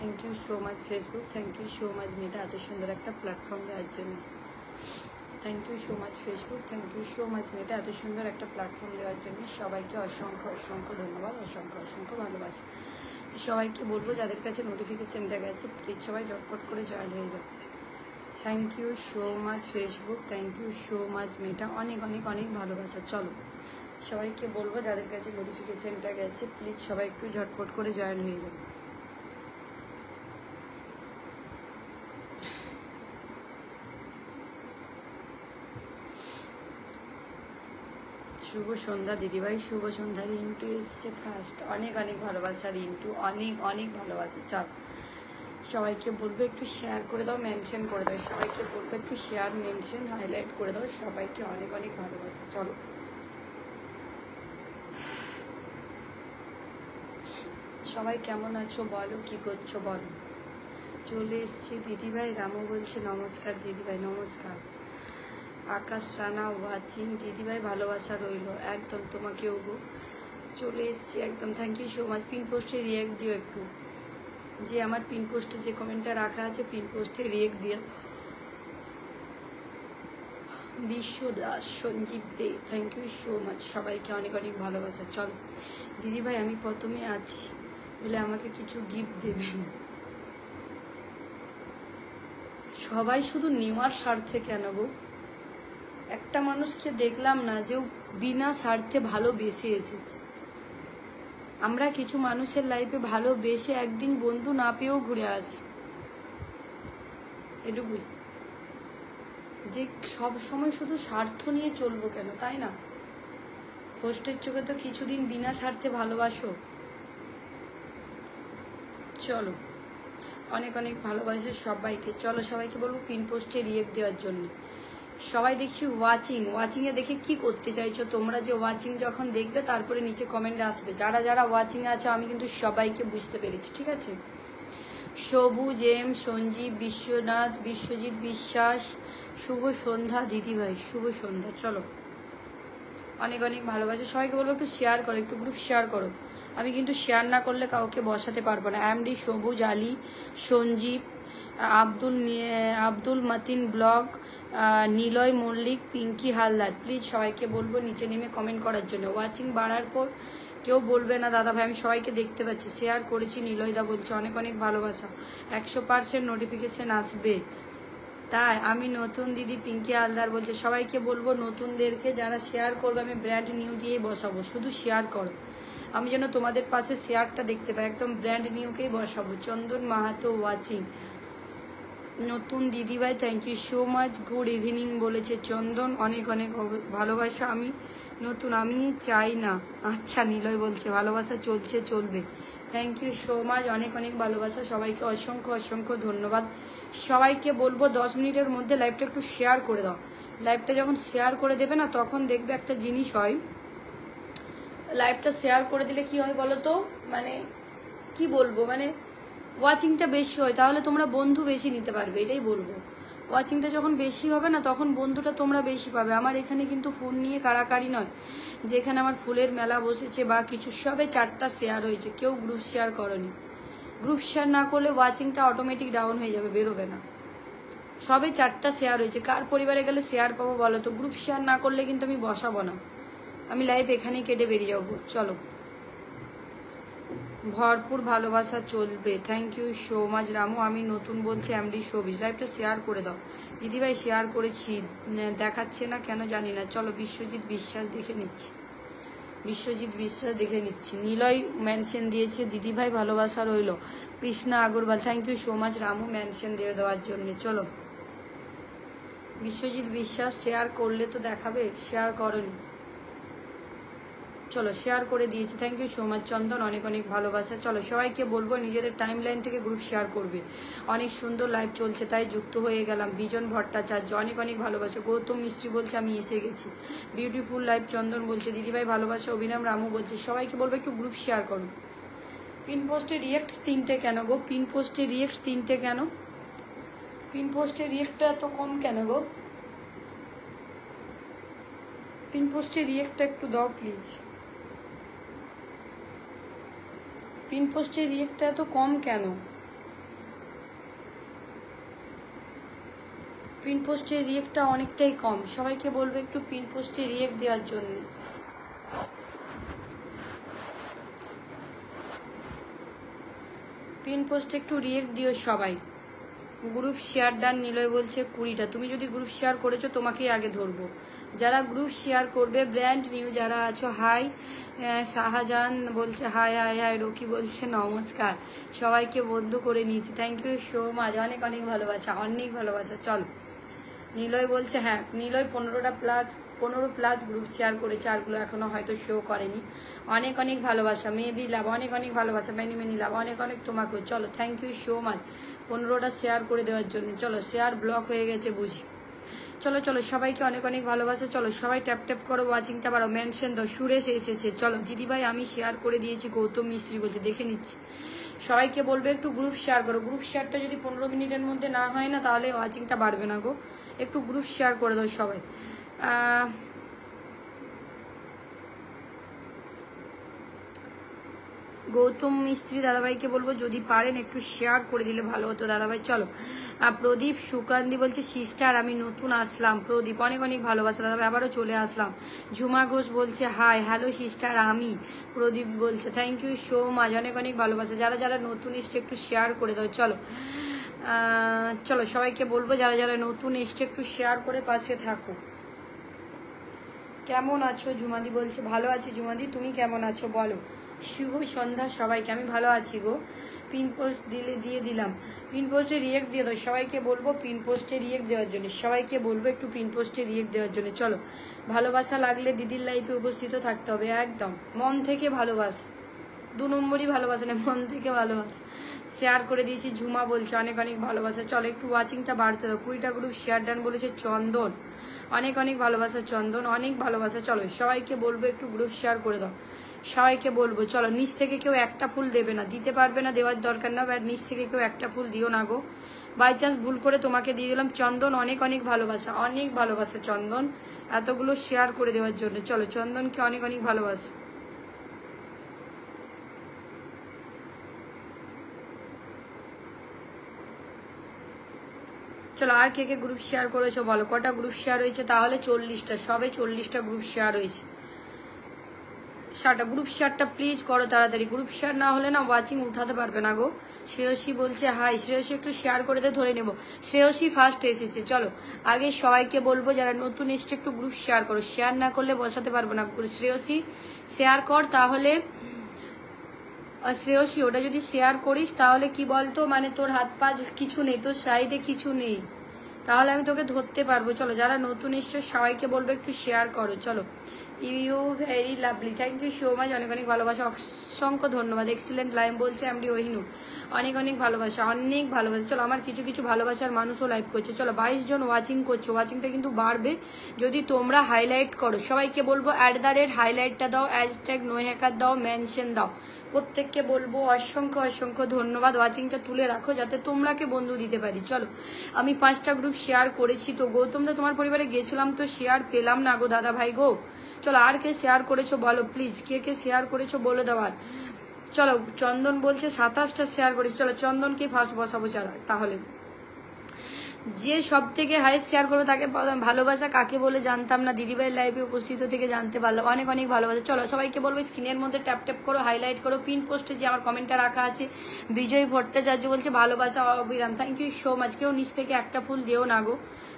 Thank you so much Facebook, thank you so much মেয়েটা এত সুন্দর একটা প্ল্যাটফর্ম দেওয়ার জন্য। Thank you so much Facebook, thank you so much মেয়েটা এত সুন্দর একটা প্ল্যাটফর্ম দেওয়ার জন্য। সবাইকে অসংখ্য অসংখ্য ধন্যবাদ, অসংখ্য অসংখ্য ভালোবাসা। সবাইকে বলবো যাদের কাছে নোটিফিকেশনটা গেছে প্লিজ সবাই ঝটপট করে জয়েন হয়ে যাও। Thank you so much Facebook, thank you so much মেয়েটা, অনেক অনেক অনেক ভালোবাসা। চলো সবাইকে বলবো যাদের কাছে নোটিফিকেশনটা গেছে প্লিজ সবাই একটু ঝটপট করে জয়েন হয়ে যাও। শুভ সন্ধ্যা দিদিভাই, শুভ সন্ধ্যা। রিন্টু এসছে ফার্স্ট, অনেক অনেক ভালোবাসা রিন্টু, অনেক অনেক ভালোবাসা। চল সবাইকে বলবো একটু শেয়ার করে দাও, মেনশন করে দাও, সবাইকে বলবো একটু শেয়ার মেনশন হাইলাইট করে দাও, সবাইকে অনেক অনেক ভালোবাসা। চলো সবাই কেমন আছো বলো, কি করছো বলো। চলে এসছি দিদিভাই, রামু বলছে নমস্কার দিদিভাই, নমস্কার। আকাশ রানা ওয়াচিং, দিদিভাই ভালোবাসা রইলো একদম তোমাকেও গো। চলে এসছি একদম, thank you so much. Pin পোস্টে রিয়াক্ট দিও একটু, যে আমার পিন পোস্টে যে কমেন্টটা রাখা আছে পিন পোস্টে রিয়াক্ট দিও। বিশ্ব দাস, সঞ্জীব দে, থ্যাংক ইউ সো মাচ, সবাইকে অনেক অনেক ভালোবাসা। চল দিদিভাই আমি প্রথমে আছি বলে আমাকে কিছু গিফট দেবেন। সবাই শুধু নেওয়ার স্বার্থে কেন গো? একটা মানুষকে দেখলাম না যে বিনা স্বার্থে ভালোবেসে এসেছে। আমরা কিছু মানুষের লাইফে ভালোবেসে একদিন বন্ধু না পেয়েও ঘুরে আসি, এটুকুই। যে সব সময় শুধু স্বার্থ নিয়ে চলবো কেন, তাই না? হোস্টের চোখে তো কিছুদিন বিনা স্বার্থে ভালোবাসো। চলো অনেক অনেক ভালোবাসে সবাইকে। চলো সবাইকে বলবো পিন পোস্টে রিয়েক্ট দেওয়ার জন্য। সবাই দেখছি ওয়াচিংয়ে দেখে কি করতে চাইছো তোমরা? যে ওয়াচিং যখন দেখবে তারপরে নিচে কমেন্টে আসবে। যারা যারা ওয়াচিংয়ে আছে আমি কিন্তু সবাইকে বুঝতে পেরেছি, ঠিক আছে? সবুজ এম, সঞ্জীব, বিশ্বনাথ, বিশ্বজিৎ বিশ্বাস, শুভ সন্ধ্যা দিদিভাই, শুভ সন্ধ্যা। চলো অনেক অনেক ভালোবাসা। সবাইকে বলবো একটু শেয়ার করো, একটু গ্রুপ শেয়ার করো। আমি কিন্তু শেয়ার না করলে কাউকে বসাতে পারবো না। এমডি সবুজ আলী, সঞ্জীব, আব্দুল মাতিন ব্লগ, নিলয় মল্লিক, পিঙ্কি হালদার, প্লিজ সবাইকে বলবো নিচে নেমে কমেন্ট করার জন্য। ওয়াচিং বাড়ার পর কেউ বলবে না দাদা ভাই আমি সবাইকে দেখতে পাচ্ছি, শেয়ার করেছি। নিলয়দা বলছে অনেক অনেক ভালোবাসা, 100% নোটিফিকেশন আসবে। তাই আমি নতুন দিদি পিঙ্কি হালদার বলছে সবাইকে বলবো নতুনদেরকে যারা শেয়ার করবে আমি ব্র্যান্ড নিউ দিয়েই বসাবো, শুধু শেয়ার করো। আমি যেন তোমাদের পাশে শেয়ারটা দেখতে পাই, একদম ব্র্যান্ড নিউকেই বসাবো। চন্দন মাহাতো ওয়াচিং, নতুন দিদিভাই thank you so much, good evening বলেছে চন্দন, অনেক অনেক ভালোবাসা। আমি নতুন, আমি চাই না। আচ্ছা নিলয় বলছে ভালোবাসা চলছে চলবে, থ্যাংক ইউ সো মাচ, অনেক অনেক ভালোবাসা। সবাইকে অসংখ্য অসংখ্য ধন্যবাদ। সবাইকে বলবো 10 মিনিটের মধ্যে লাইভটা একটু শেয়ার করে দাও। লাইভটা যখন শেয়ার করে দেবে না তখন দেখবে একটা জিনিস হয়, লাইভটা শেয়ার করে দিলে কি হয় বলো তো, মানে কি বলবো, মানে ওয়াচিংটা বেশি হয়, তাহলে তোমরা বন্ধু বেশি নিতে পারবে, এটাই বলবো। ওয়াচিংটা যখন বেশি হবে না তখন বন্ধুটা তোমরা বেশি পাবে। আমার এখানে কিন্তু ফুল নিয়ে কারাকারি নয়, যেখানে আমার ফুলের মেলা বসেছে বা কিছু, সবে 4টা শেয়ার হয়েছে, কেউ গ্রুপ শেয়ার করনি। গ্রুপ শেয়ার না করলে ওয়াচিংটা অটোমেটিক ডাউন হয়ে যাবে, বেরোবে না। সবে 4টা শেয়ার হয়েছে, কার পরিবারে গেলে শেয়ার পাবো বলো তো? গ্রুপ শেয়ার না করলে কিন্তু আমি বসাবো না, আমি লাইভ এখানেই কেটে বেরিয়ে যাবো। চলো ভরপুর ভালোবাসা চলবে, thank you so much Ramu. আমি নতুন বলছি এমডি শোবিজ, লাইভটা শেয়ার করে দাও দিদিভাই। শেয়ার করেছি, দেখাচ্ছে না কেন জানি না। চলো বিশ্বজিৎ বিশ্বাস দেখে নিচ্ছি, বিশ্বজিৎ বিশ্বাস দেখে নিচ্ছি। নিলয় মেনশন দিয়েছে দিদিভাই ভালোবাসা রইল। Krishna Agarwal, thank you so much Ramu mention দিয়ে দেওয়ার জন্য। চলো বিশ্বজিৎ বিশ্বাস শেয়ার করলে তো দেখাবে, শেয়ার করনি। চলো শেয়ার করে দিয়েছি, থ্যাংক ইউ সো মাচ চন্দন, অনেক অনেক ভালোবাসা। চলো সবাইকে বলবো নিজেদের টাইম লাইন থেকে গ্রুপ শেয়ার করবে। অনেক সুন্দর লাইভ চলছে তাই যুক্ত হয়ে গেলাম। বিজন ভট্টাচার্য, অনেক অনেক ভালোবাসা। গৌতম মিস্ত্রি বলছে আমি এসে গেছি। বিউটিফুল লাইভ চন্দন বলছে দিদিভাই ভালোবাসা। অভিনাম রামু বলছে সবাইকে বলবো একটু গ্রুপ শেয়ার করো। পিন পোস্টে রিয়েক্ট 3টে কেন গো? পিন পোস্টে রিয়েক্ট 3টে কেন? পিন পোস্টে রিয়েক্টটা এত কম কেন গো? পিন পোস্টে রিয়েক্টটা একটু দাও প্লিজ। পিন পোস্টে রিয়েক্টটা এত কম কেন? পিন পোস্টের রিয়েক্টটা অনেকটাই কম, সবাইকে বলবো একটু পিন পোস্টে রিয়েক্ট দেওয়ার জন্য। পিন পোস্টে একটু রিয়েক্ট দিও সবাই। গ্রুপ শেয়ার ডান নিলয় বলছে 20টা। তুমি যদি গ্রুপ শেয়ার করেছো তোমাকেই আগে ধরবো। যারা গ্রুপ শেয়ার করবে ব্র্যান্ড নিউ যারা আছো, হাই। শাহজাহান বলছে হাই হাই হাই। রকি বলছে নমস্কার। সবাইকে বন্ধু করে নিয়েছি, থ্যাংক ইউ সো মাচ। অনেক অনেক ভালোবাসা, অনেক ভালোবাসা। চলো, নিলয় বলছে হ্যাঁ নিলয় 15 প্লাস গ্রুপ শেয়ার করেছে, আরগুলো এখনো হয়তো শো করেনি। অনেক অনেক ভালোবাসা। মেবি লাভ, অনেক অনেক ভালোবাসা। মেনি লাভ, অনেক অনেক তোমাকেও। চলো, থ্যাংক ইউ সো মাচ 15টা শেয়ার করে দেওয়ার জন্য। চলো, শেয়ার ব্লক হয়ে গেছে বুঝি। চলো চলো, সবাইকে অনেক অনেক ভালোবাসা। চলো সবাই ট্যাপ ট্যাপ করো, ওয়াচিংটা বাড়ো, মেনশন দাও। সুরেশ এসেছে। চলো দিদিভাই আমি শেয়ার করে দিয়েছি, গৌতম মিস্ত্রি বলছে, দেখে নিচ্ছি। সবাইকে বলবে একটু গ্রুপ শেয়ার করো। গ্রুপ শেয়ারটা যদি 15 মিনিটের মধ্যে না হয় না তাহলে ওয়াচিংটা বাড়বে না গো। একটু গ্রুপ শেয়ার করে দাও সবাই। গৌতম মিস্ত্রি দাদাভাইকে বলবো যদি পারেন একটু শেয়ার করে দিলে ভালো হতো দাদাভাই। চলো, প্রদীপ সুকান্তি বলছে সিস্টার আমি নতুন আসলাম। প্রদীপ অনেক অনেক ভালোবাসা দাদাভাই, আবারও চলে আসলাম। ঝুমা ঘোষ বলছে হাই হ্যালো সিস্টার আমি। প্রদীপ বলছে থ্যাংক ইউ সো মাচ, অনেক অনেক ভালোবাসা। যারা যারা নতুন এসছে একটু শেয়ার করে দাও। চলো চলো, সবাইকে বলবো যারা যারা নতুন এসছে একটু শেয়ার করে পাশে থাকো। কেমন আছো? ঝুমাদি বলছে ভালো আছি। ঝুমাদি তুমি কেমন আছো বলো। শুভ সন্ধ্যা সবাইকে। আমি ভালো আছি গো। পিন পোস্ট দিয়ে দিলাম। পিন পোস্টে রিয়েক্ট দিয়ে দাও। সবাইকে বলবো পিন পোস্টে রিয়েক্ট দেওয়ার জন্য। সবাইকে বলবো একটু পিন পোস্টে রিয়েক্ট দেওয়ার জন্য। চলো, ভালোবাসা লাগলে দিদির লাইফে উপস্থিত থাকতে হবে, একদম মন থেকে ভালোবাসা। 2 নম্বরই ভালোবাসা না, মন থেকে ভালোবাসা। শেয়ার করে দিয়েছি। ঝুমা বলছে অনেক অনেক ভালোবাসা। চলো একটু ওয়াচিংটা বাড়তে দাও। 20টা গ্রুপ শেয়ার ডান বলেছে চন্দন। অনেক অনেক ভালোবাসা চন্দন, অনেক ভালোবাসা। চলো সবাইকে বলবো একটু গ্রুপ শেয়ার করে দাও। সবাইকে বলবো চলো, নিচ থেকে কেউ একটা ফুল দেবে না, দিতে পারবে না, দেওয়ার দরকার না। বাট নিচ থেকে কেউ একটা ফুল দিও না গো। বাই চান্স ভুল করে তোমাকে দিয়ে দিলাম। চন্দন অনেক অনেক ভালোবাসা, অনেক ভালোবাসা চন্দন, এতগুলো শেয়ার করে দেওয়ার জন্য। চলো চন্দনকে অনেক অনেক ভালোবাসা। চলো, আর কে কে গ্রুপ শেয়ার করেছো বলো। কটা গ্রুপ শেয়ার হয়েছে তাহলে? 40টা, সবে 40টা গ্রুপ শেয়ার হয়েছে। 60টা গ্রুপ শেয়ারটা প্লিজ করো তাড়াতাড়ি। গ্রুপ শেয়ার না হলে না ওয়াচিং উঠাতে পারবে না গো। শ্রেয়সী বলছে হাই। শ্রেয়সী একটু শেয়ার করে দিয়ে ধরে নেবো। শ্রেয়সী ফার্স্ট এসেছে। চলো আগে সবাইকে বলবো যারা নতুন এসছে একটু গ্রুপ শেয়ার করো। শেয়ার না করলে বসাতে পারবো না। শ্রেয়সী শেয়ার কর তাহলে। শ্রেয়সী ওটা যদি শেয়ার করিস তাহলে কি বলতো, মানে তোর হাত পা কিছু নেই, তোর সাইডে কিছু নেই, তাহলে আমি তোকে ধরতে পারবো। চলো যারা নতুন এসছো সবাইকে বলবো একটু শেয়ার করো। চলো, you very lovely, thank you so much, অনেক অনেক ভালোবাসা, অসংখ্য ধন্যবাদ। এক্সিলেন্ট লাইভ বলছে এমডি ওহিনু, অনেক অনেক ভালোবাসা, অনেক ভালোবাসা। চলো, আমার কিছু কিছু ভালোবাসার মানুষও লাইভ করছে। চলো 22 জন ওয়াচিং করছো, ওয়াচিংটা কিন্তু বাড়বে যদি তোমরা হাইলাইট করো। সবাইকে বলবো হাইলাইটটা দাও, হ্যাশট্যাগ নো হ্যাকার দাও, মেনশন দাও। প্রত্যেককে বলবো অসংখ্য অসংখ্য ধন্যবাদ। ওয়াচিংটা তুলে রাখো যাতে তোমরাকে বন্ধু দিতে পারি। চলো, আমি 5টা গ্রুপ শেয়ার করেছি তো। গৌতম দা তোমার পরিবারে গেছিলাম তো শেয়ার পেলাম না গো দাদা ভাই গো। চলো, আর কে শেয়ার করেছো বলো প্লিজ, কে কে শেয়ার করেছো বলে দেওয়ার। চলো, চন্দন বলছে 27টা শেয়ার করেছি। চলো চন্দনকে ফার্স্ট বসাবো তাহলে। যে সব থেকে হাইস্ট শেয়ার করবে তাকে ভালোবাসা কাকে বলে জানতাম না, দিদিভাই লাইভে উপস্থিত থেকে জানতে পারলাম। অনেক অনেক ভালোবাসা। চলো সবাইকে বলবো স্ক্রিনের মধ্যে ট্যাপ ট্যাপ করো, হাইলাইট করো। পিন পোস্টে যে আমার কমেন্টটা রাখা আছে, বিজয় ভট্টাচার্য বলছে ভালোবাসা অবিরাম, থ্যাংক ইউ সো মাচ। কেউ নিচ থেকে একটা ফুল দিও না গো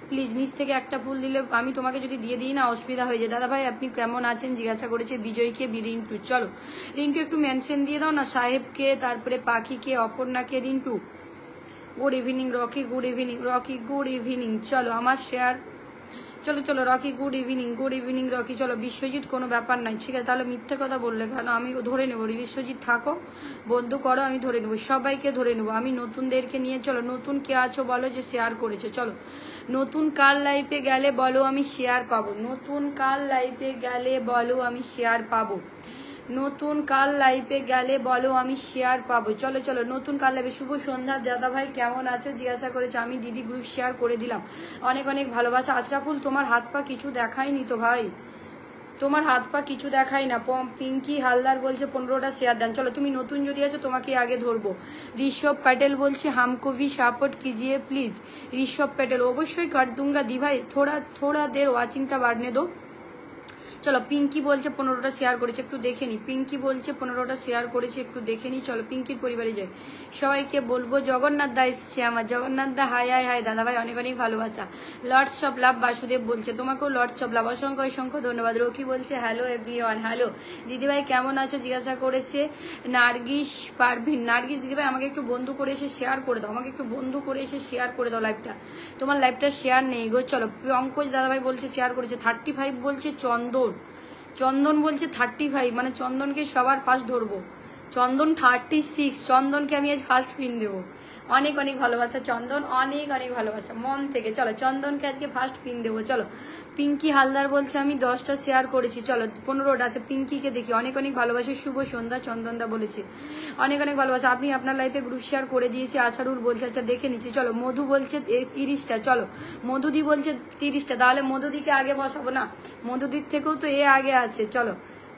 প্লিজ। নিচ থেকে একটা ফুল দিলে আমি তোমাকে যদি দিয়ে দিই না অসুবিধা হয়ে যায়। দাদা ভাই আপনি কেমন আছেন জিজ্ঞাসা করেছে বিজয়কে, রিন্টু। চলো রিন্টু একটু মেনশন দিয়ে দাও না, সাহেবকে, তারপরে পাখিকে, অপর্ণাকে, Rintu. Good evening Rocky, good evening Rocky, good evening. চলো আমার শেয়ার, চলো চলো রকি গুড ইভিনিং রকি। চলো বিশ্বজিৎ কোনো ব্যাপার নাই, ঠিক আছে তাহলে মিথ্যে কথা বললে কেন, আমি ধরে নেবো। বিশ্বজিৎ থাকো, বন্ধু করো, আমি ধরে নেবো, সবাইকে ধরে নেবো আমি নতুনদেরকে নিয়ে। চলো নতুন কে আছো বলো যে শেয়ার করেছো। চলো নতুন কার লাইফে গেলে বলো আমি শেয়ার পাবো। নতুন কার লাইফে গেলে বলো আমি শেয়ার পাবো। নতুন কাল লাইভে গেলে বলো আমি শেয়ার পাবো। চলো চলো নতুন কাল লাইভে। শুভ সন্ধ্যা দাদা ভাই কেমন আছো জিজ্ঞাসা করেছে। আমি দিদি গ্রুপ শেয়ার করে দিলাম, অনেক অনেক ভালোবাসা। আশরাফুল তোমার হাত পা কিছু দেখায়নি তো ভাই, তোমার হাত পা কিছু দেখাই না। পিঙ্কি হালদার বলছে 15টা শেয়ার দেন। চলো তুমি নতুন যদি আছো তোমাকে আগে ধরবো। ঋষভ প্যাটেল বলছে हमको भी सपोर्ट कीजिए प्लीज। ঋষভ প্যাটেল অবশ্যই कर दूंगा दी भाई, थोड़ा देर ওয়াচিংটা বাড়নে দো। চলো পিঙ্কি বলছে 15টা শেয়ার করেছে, একটু দেখে নি। পিঙ্কি বলছে 15টা শেয়ার করেছে, একটু দেখে নি। চলো পিঙ্কির পরিবারে যাই। সবাইকে বলবো জগন্নাথ দা এসছে আমার। জগন্নাথ দা হাই হাই হাই দাদা ভাই, অনেক অনেক ভালোবাসা। লর্ডস অফ লাভ বাসুদেব বলছে তোমাকেও লর্ডস অফ লাভ, অসংখ্য অসংখ্য ধন্যবাদ। রকি বলছে হ্যালো এভরিওয়ান, হ্যালো দিদিভাই কেমন আছো জিজ্ঞাসা করেছে নার্গিস পারভিন। নার্গিস দিদিভাই আমাকে একটু বন্ধু করে এসে শেয়ার করে দাও, আমাকে একটু বন্ধু করে এসে শেয়ার করে দাও লাইভটা। তোমার লাইভটা শেয়ার নেই গো। চলো পঙ্কজ দাদাভাই বলছে শেয়ার করেছে। 35 বলছে চন্দন বলছে 35, মানে চন্দনকে সবার ফার্স্ট ধরবো। চন্দন 36, চন্দনকে আমি আজ ফার্স্ট পিন দেবো। অনেক অনেক ভালোবাসা চন্দন, অনেক অনেক ভালোবাসা মন থেকে। চলো চন্দনকে আজকে ফার্স্ট পিন দেবো। চলো পিঙ্কি হালদার বলছে আমি 10টা শেয়ার করেছি। চলো 15টা আছে। পিঙ্কিকে দেখি, অনেক অনেক ভালোবাসা। শুভ সন্ধ্যা চন্দনদা বলেছে অনেক অনেক ভালোবাসা। আপনি আপনার লাইফে গ্রুপ শেয়ার করে দিয়েছে। আশারুল বলছে আচ্ছা দেখে নিচ্ছি। চলো মধু বলছে 30টা। চলো মধুদি বলছে 30টা, তাহলে মধুদিকে আগে বসাবো না? মধুদির থেকেও তো আগে আছে। চলো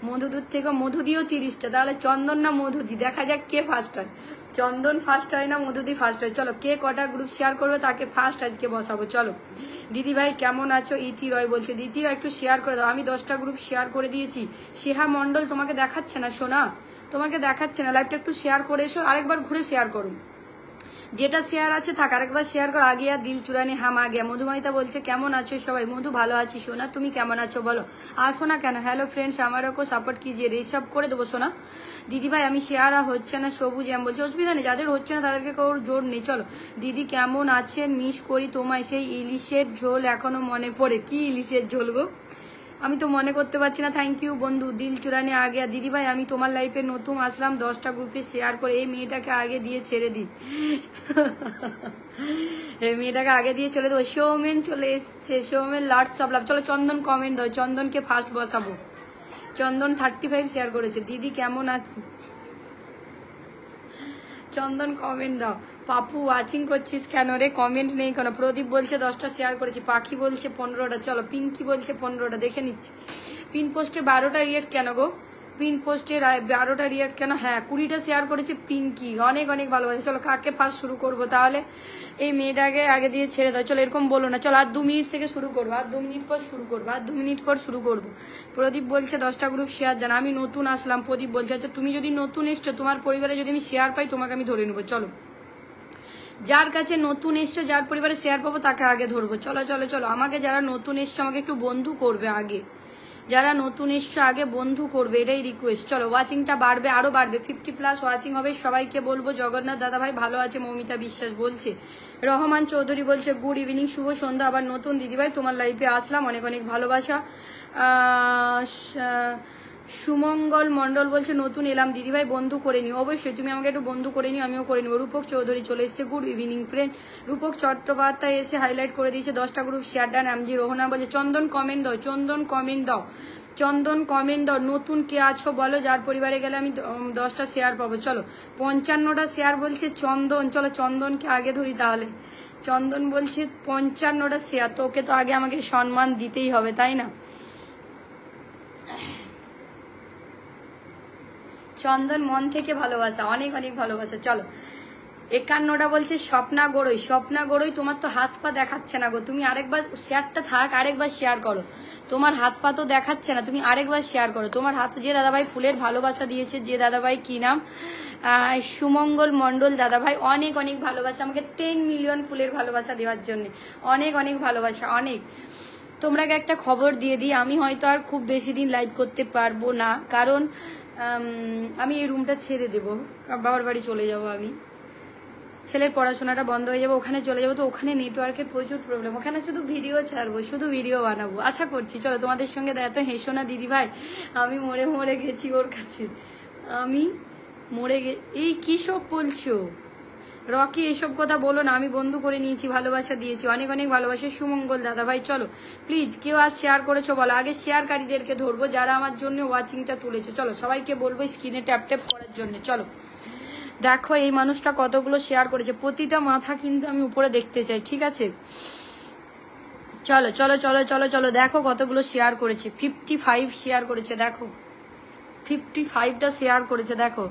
মধুদূর থেকে মধুদিও 30টা, তাহলে চন্দন না মধুদি, দেখা যাক কে ফার্স্ট হয়। চন্দন ফার্স্ট হয় না মধুদি ফার্স্ট হয়। চলো কে কটা গ্রুপ শেয়ার করবে তাকে ফার্স্ট আজকে বসাবো। চলো দিদি ভাই কেমন আছো? ইতি রয় বলছে দিদি একটু শেয়ার করে দাও। আমি 10টা গ্রুপ শেয়ার করে দিয়েছি। স্নেহা মন্ডল তোমাকে দেখাচ্ছে না সোনা, তোমাকে দেখাচ্ছে না। লাইভটা একটু শেয়ার করে এসো, আরেকবার ঘুরে শেয়ার করো। যেটা শেয়ার আছে থাক, আরেকবার শেয়ার করো। আগিয়া দিল চুরানি হাম আগিয়া। মধুমাইতা বলছে কেমন আছো সবাই? মধু ভালো আছি সোনা, তুমি কেমন আছো বলো? আর সোনা কেন হ্যালো ফ্রেন্ডস আমারও সাপোর্ট কিজিয়ে রেসব করে দেবো সোনা। দিদিভাই আমি শেয়ার হচ্ছে না সবুজ এম বলছে অসুবিধা নেই, যাদের হচ্ছে না তাদেরকে কেউ জোর নেই। চলো দিদি কেমন আছেন? মিস করি তোমায়, সেই ইলিশের ঝোল এখনো মনে পড়ে। কি ইলিশের ঝোল গো? আমি তো মনে করতে পারছি না। থ্যাংক ইউ বন্ধু দিল চুরানি আগে। দিদিভাই আমি তোমার লাইফে নতুন আসলাম, 10টা গ্রুপে শেয়ার করে এই মেয়েটাকে আগে দিয়ে ছেড়ে দিই। এই মেয়েটাকে আগে দিয়ে চলে দেবো। সৌমেন চলে এসছে, সৌমেন লার্জ সব লাভ। চলো চন্দন কমেন্ট দাও, চন্দনকে ফার্স্ট বসাবো। চন্দন 35 শেয়ার করেছে। দিদি কেমন আছে? চন্দন কমেন্ট দাও। পাপু ওয়াচিং করছিস কেন রে? কমেন্ট নেই কেন? প্রদীপ বলছে 10টা শেয়ার করেছি। পাখি বলছে 15টা। চলো পিঙ্কি বলছে 15টা, দেখে নিচ্ছি। পিন পোস্টে 12টা রিয়েক্ট কেন গো? পিন পোস্টে 12টা রিয়েক্ট কেন? হ্যাঁ 20টা শেয়ার করেছে পিঙ্কি, অনেক অনেক ভালোবাসে। চলো কাকে ফার্স্ট শুরু করবো তাহলে? এই মেয়েটাকে আগে দিয়ে ছেড়ে দাও। চলো এরকম বলো না। চলো আর 2 মিনিট থেকে শুরু করবো, আর 2 মিনিট পর শুরু করবো, আর 2 মিনিট পর শুরু করবো। প্রদীপ বলছে 10টা গ্রুপ শেয়ার জানা। আমি নতুন আসলাম। প্রদীপ বলছে আচ্ছা তুমি যদি নতুন এসছো, তোমার পরিবারে যদি আমি শেয়ার পাই তোমাকে আমি ধরে নেবো। চলো যার কাছে নতুন এসছো, যার পরিবারে শেয়ার পাবো তাকে আগে ধরবো। চলো চলো চলো আমাকে যারা নতুন এসছো আমাকে একটু বন্ধু করবে আগে। যারা নতুন এসছো আগে বন্ধু করবে, এটাই রিকোয়েস্ট। চলো ওয়াচিংটা বাড়বে, আরো বাড়বে। 50+ ওয়াচিং হবে। সবাইকে বলবো জগন্নাথ দাদা ভাই ভালো আছে। মৌমিতা বিশ্বাস বলছে। রহমান চৌধুরী বলছে গুড ইভিনিং, শুভ সন্ধ্যা। আবার নতুন দিদিভাই তোমার লাইফে আসলাম, অনেক অনেক ভালোবাসা। সুমঙ্গল মন্ডল বলছে নতুন এলাম দিদিভাই বন্ধু করে নিও। অবশ্যই তুমি আমাকে একটু বন্ধু করে নিও, আমিও করে নিবো। রূপক চৌধুরী চলে এসছে, গুড ইভিনিং ফ্রেন্ড। রূপক চট্টোপাধ্যায় এসে হাইলাইট করে দিয়েছে 10টা গ্রুপ শেয়ার ডান। এমজি রোহনা বলছে চন্দন কমেন্ট দাও, চন্দন কমেন্ট দাও, চন্দন কমেন্ট দাও। নতুন কে আছো বলো, যার পরিবারে গেলে আমি 10টা শেয়ার পাবো। চলো 55টা শেয়ার বলছে চন্দন। চলো চন্দনকে আগে ধরি তাহলে। চন্দন বলছে 55টা শেয়ার, তো ওকে তো আগে আমাকে সম্মান দিতেই হবে তাই না? চন্দন মন থেকে ভালোবাসা, অনেক অনেক ভালোবাসা। চলো 51টা বলছে স্বপ্না গড়ই। স্বপ্না গড়ই তোমার তো হাত পা দেখাচ্ছে না গো, তুমি আরেকবার শেয়ারটা থাক, আরেকবার শেয়ার করো। তোমার হাত পা তো দেখাচ্ছে না, তুমি আরেকবার শেয়ার করো। তোমার হাত, যে দাদাভাই ফুলের ভালোবাসা দিয়েছে, যে দাদাভাই কি নাম, সুমঙ্গল মন্ডল দাদাভাই, অনেক অনেক ভালোবাসা আমাকে 10 মিলিয়ন ফুলের ভালোবাসা দেওয়ার জন্য। অনেক অনেক ভালোবাসা, অনেক। তোমরাকে একটা খবর দিয়ে দিই, আমি হয়তো আর খুব বেশি দিন লাইভ করতে পারবো না, কারণ আমি এই রুমটা ছেড়ে দেবো, বাবার বাড়ি চলে যাব। আমি ছেলের পড়াশোনাটা বন্ধ হয়ে যাবে, ওখানে চলে যাবো। তো ওখানে নেটওয়ার্কের প্রচুর প্রবলেম, ওখানে শুধু ভিডিও ছাড়বো, শুধু ভিডিও বানাবো। আশা করছি চলো তোমাদের সঙ্গে এত হেসো না দিদি ভাই। আমি মরে মরে গেছি ওর কাছে, আমি মরে এই কি সব বলছো রকি? এসব কথা বলো না, আমি বন্ধু করে নিয়েছি, ভালোবাসা দিয়েছি, অনেক অনেক ভালোবাসা। সুমঙ্গল দাদা ভাই চলো প্লিজ, কেউ আর শেয়ার করেছো বলো। আগে শেয়ারকারীদেরকে ধরবো যারা আমার জন্য ওয়াচিংটা তুলেছে। চলো সবাইকে বলবো স্ক্রিনে ট্যাপ ট্যাপ করার জন্য। চলো দেখো এই মানুষটা কতগুলো শেয়ার করেছে, প্রতিটা মাথা কিন্তু আমি উপরে দেখতে চাই, ঠিক আছে? চলো চলো চলো চলো চলো, দেখো কতগুলো শেয়ার করেছে, 55 শেয়ার করেছে, দেখো 55টা শেয়ার করেছে, দেখো।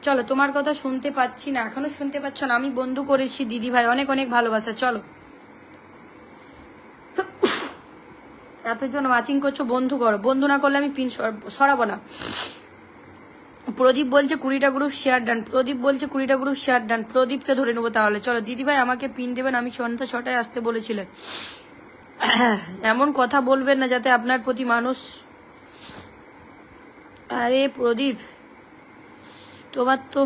চলো, তোমার কথা শুনতে পাচ্ছি না, এখনো শুনতে পাচ্ছ না, আমি বন্ধু করেছি দিদি ভাই, অনেক অনেক ভালোবাসা। চলো, এতজন ওয়াচিং করছো, বন্ধু করো, বন্ধু না করলে আমি পিন সরাবো না। প্রদীপ বলছে 20টা গ্রুপ শেয়ার ডান, প্রদীপ বলছে 20টা গ্রুপ শেয়ার ডান, প্রদীপকে ধরে নেবো তাহলে। চলো দিদি ভাই আমাকে পিন দেবেন, আমি সন্ধ্যা 6টায় আসতে বলেছিলেন। এমন কথা বলবেন না যাতে আপনার প্রতি মানুষ, আরে প্রদীপ তোমার তো,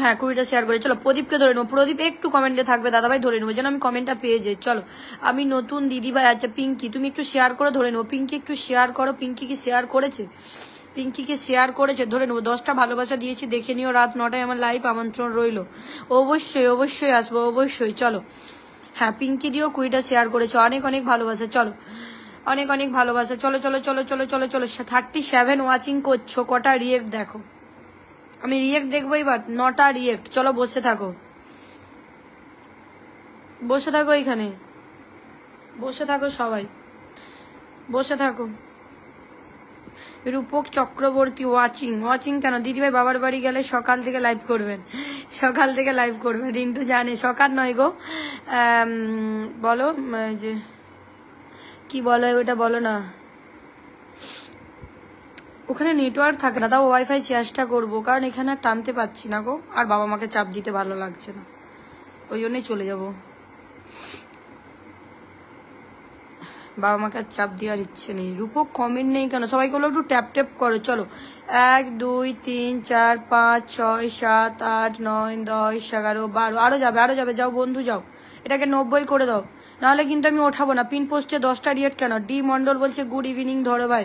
হ্যাঁ 20টা শেয়ার করে। চলো প্রদীপকে ধরে নেবো, প্রদীপ একটু কমেন্টে থাকবে দাদাভাই, ধরে নেবো যেন আমি কমেন্টটা পেয়ে যাই। চলো, আমি নতুন দিদিভাই। আচ্ছা পিঙ্কি তুমি একটু শেয়ার করে ধরে নেবো, পিঙ্কি একটু শেয়ার করো, পিঙ্কি কি শেয়ার করেছে, পিঙ্কি কি শেয়ার করেছে, ধরে নেবো। 10টা ভালোবাসা দিয়েছি, দেখে নিও, রাত 9টায় আমার লাইভ, আমন্ত্রণ রইলো, অবশ্যই অবশ্যই আসবো, অবশ্যই। চলো, হ্যাঁ পিঙ্কি দিও 20টা শেয়ার করেছো, অনেক অনেক ভালোবাসা। চলো, অনেক অনেক ভালোবাসা। চলো চলো চলো চলো চলো চলো, 37 ওয়াচিং করছো, কটা রিয়েক্ট দেখো, আমি রিয়েক্ট দেখবো এবার, 9টা রিয়েক্ট। চলো বসে থাকো, বসে থাকো, এখানে বসে থাকো, সবাই বসে থাকো। রূপক চক্রবর্তী ওয়াচিং, ওয়াচিং কেন দিদিভাই, বাবার বাড়ি গেলে সকাল থেকে লাইভ করবেন, সকাল থেকে লাইভ করবেন, রিন্টু জানে, সকাল নয় গো, বলো যে কি বলো ওটা বলো না, ওখানে নেটওয়ার্ক থাকে না, তাও ওয়াইফাই চেষ্টা করবো, কারণ এখানে আর টানতে পাচ্ছি না গো, আর বাবা মাকে চাপ দিতে ভালো লাগছে না, ওই জন্যই চলে যাব, বাবা মাকে আর চাপ দেওয়ার ইচ্ছে নেই। রূপক কমেন্ট নেই কেন, সবাইগুলো একটু ট্যাপ ট্যাপ করো। চলো 1 2 3 4 5 6 7 8 9 10 11 12, আরো যাবে, আরো যাবে, যাও বন্ধু যাও, এটাকে 90 করে দাও, নাহলে কিন্তু আমি ওঠাবো না। পিন পোস্টে 10টা রিয়েক্ট কেন, ডি মন্ডল বলছে গুড ইভিনিং ধরো ভাই,